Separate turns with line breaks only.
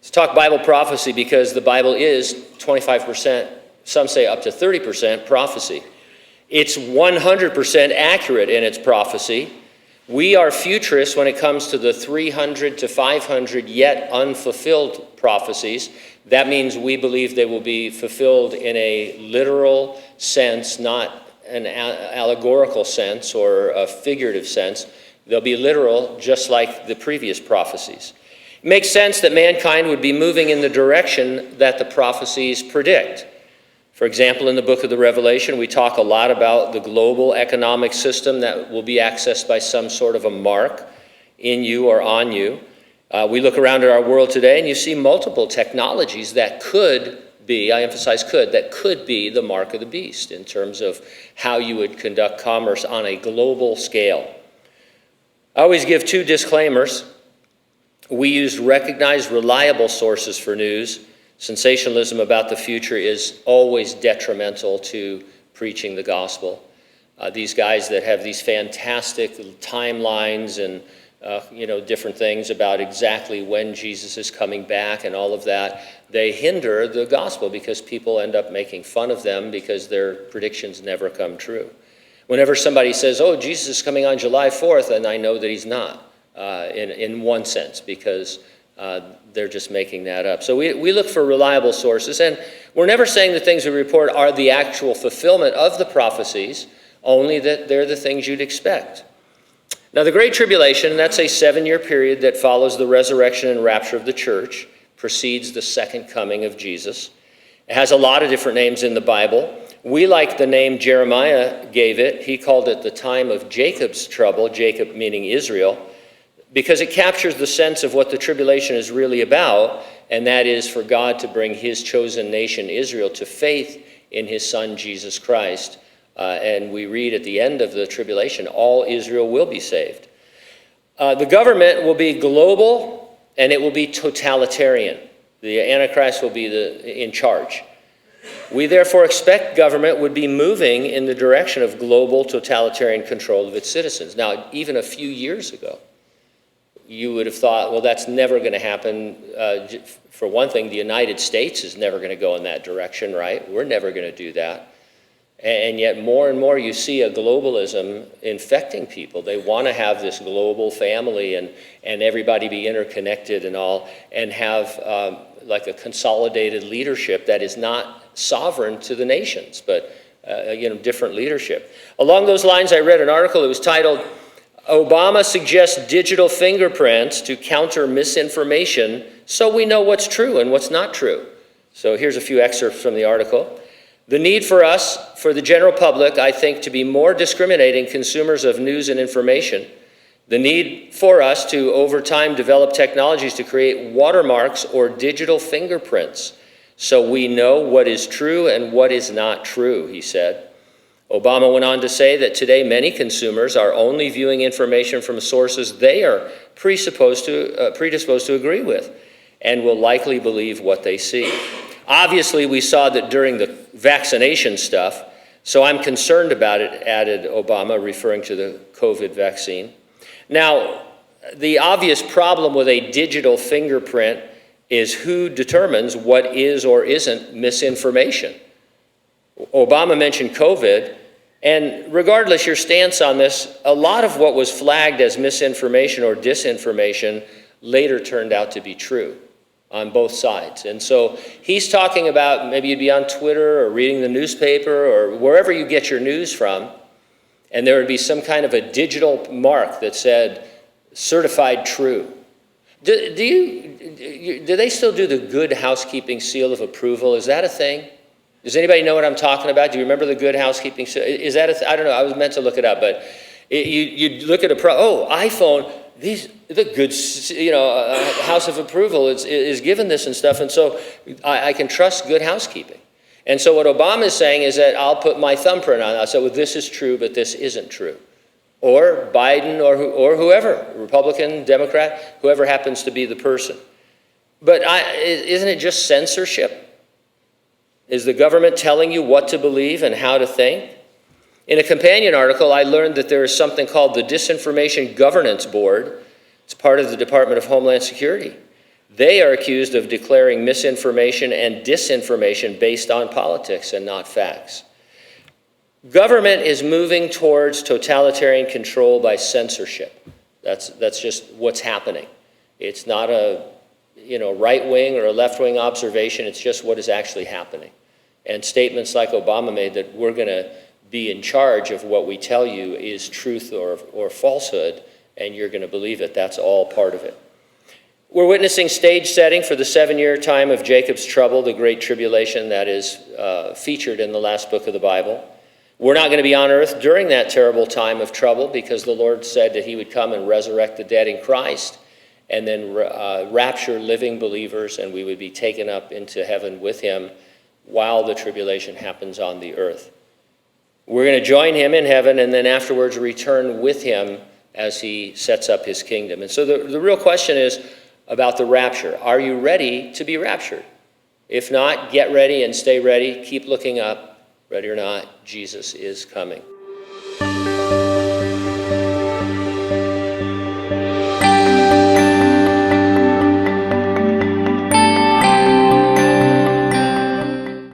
Let's talk Bible prophecy, because the Bible is 25%, some say up to 30% prophecy. It's 100% accurate in its prophecy. We are futurists when it comes to the 300 to 500 yet unfulfilled prophecies. That means we believe they will be fulfilled in a literal sense, not an allegorical sense or a figurative sense. They'll be literal, just like the previous prophecies. It makes sense that mankind would be moving in the direction that the prophecies predict. For example, in the book of the Revelation, we talk a lot about the global economic system that will be accessed by some sort of a mark in you or on you. We look around at our world today and you see multiple technologies that could be, I emphasize could, that could be the mark of the beast in terms of how you would conduct commerce on a global scale. I always give two disclaimers. We use recognized, reliable sources for news. Sensationalism about the future is always detrimental to preaching the gospel. These guys that have these fantastic timelines and different things about exactly when Jesus is coming back and all of that, they hinder the gospel because people end up making fun of them because their predictions never come true. Whenever somebody says, oh, Jesus is coming on July 4th, and I know that he's not. In one sense, because they're just making that up. So we look for reliable sources, and we're never saying the things we report are the actual fulfillment of the prophecies, only that they're the things you'd expect. Now, the Great Tribulation, that's a 7-year period that follows the resurrection and rapture of the church, precedes the second coming of Jesus. It has a lot of different names in the Bible. We like the name Jeremiah gave it. He called it the time of Jacob's trouble, Jacob meaning Israel, because it captures the sense of what the tribulation is really about, and that is for God to bring his chosen nation, Israel, to faith in his son, Jesus Christ. And we read at the end of the tribulation, all Israel will be saved. The government will be global, and it will be totalitarian. The Antichrist will be in charge. We therefore expect government would be moving in the direction of global totalitarian control of its citizens. Now, even a few years ago, you would have thought, well, that's never going to happen. For one thing, the United States is never going to go in that direction, right? We're never going to do that. And yet more and more you see a globalism infecting people. They want to have this global family and everybody be interconnected and all, and have like a consolidated leadership that is not sovereign to the nations, but different leadership. Along those lines, I read an article. It was titled, Obama suggests digital fingerprints to counter misinformation so we know what's true and what's not true. So here's a few excerpts from the article. The need for us, for the general public, I think, to be more discriminating consumers of news and information. The need for us to, over time, develop technologies to create watermarks or digital fingerprints so we know what is true and what is not true, he said. Obama went on to say that today many consumers are only viewing information from sources they are predisposed to agree with and will likely believe what they see. Obviously, we saw that during the vaccination stuff, so I'm concerned about it, added Obama, referring to the COVID vaccine. Now, the obvious problem with a digital fingerprint is who determines what is or isn't misinformation. Obama mentioned COVID, and regardless your stance on this, a lot of what was flagged as misinformation or disinformation later turned out to be true on both sides. And so he's talking about, maybe you'd be on Twitter or reading the newspaper or wherever you get your news from, and there would be some kind of a digital mark that said certified true. Do they still do the good housekeeping seal of approval? Is that a thing? Does anybody know what I'm talking about? Do you remember the good housekeeping? Is that I don't know. I was meant to look it up, but you look at iPhone. The good, house of approval is given this and stuff, and so I can trust good housekeeping. And so what Obama is saying is that I'll put my thumbprint on it. I'll say, well, this is true, but this isn't true. Or Biden or whoever, Republican, Democrat, whoever happens to be the person. But isn't it just censorship? Is the government telling you what to believe and how to think? In a companion article, I learned that there is something called the Disinformation Governance Board. It's part of the Department of Homeland Security. They are accused of declaring misinformation and disinformation based on politics and not facts. Government is moving towards totalitarian control by censorship. That's just what's happening. It's not a right-wing or a left-wing observation. It's just what is actually happening. And statements like Obama made that we're going to be in charge of what we tell you is truth or falsehood, and you're going to believe it. That's all part of it. We're witnessing stage setting for the 7-year time of Jacob's trouble, the Great Tribulation that is featured in the last book of the Bible. We're not going to be on earth during that terrible time of trouble because the Lord said that he would come and resurrect the dead in Christ and then rapture living believers, and we would be taken up into heaven with him while the tribulation happens on the earth. We're going to join him in heaven and then afterwards return with him as he sets up his kingdom. And so the real question is about the rapture. Are you ready to be raptured? If not, get ready and stay ready. Keep looking up. Ready or not, Jesus is coming.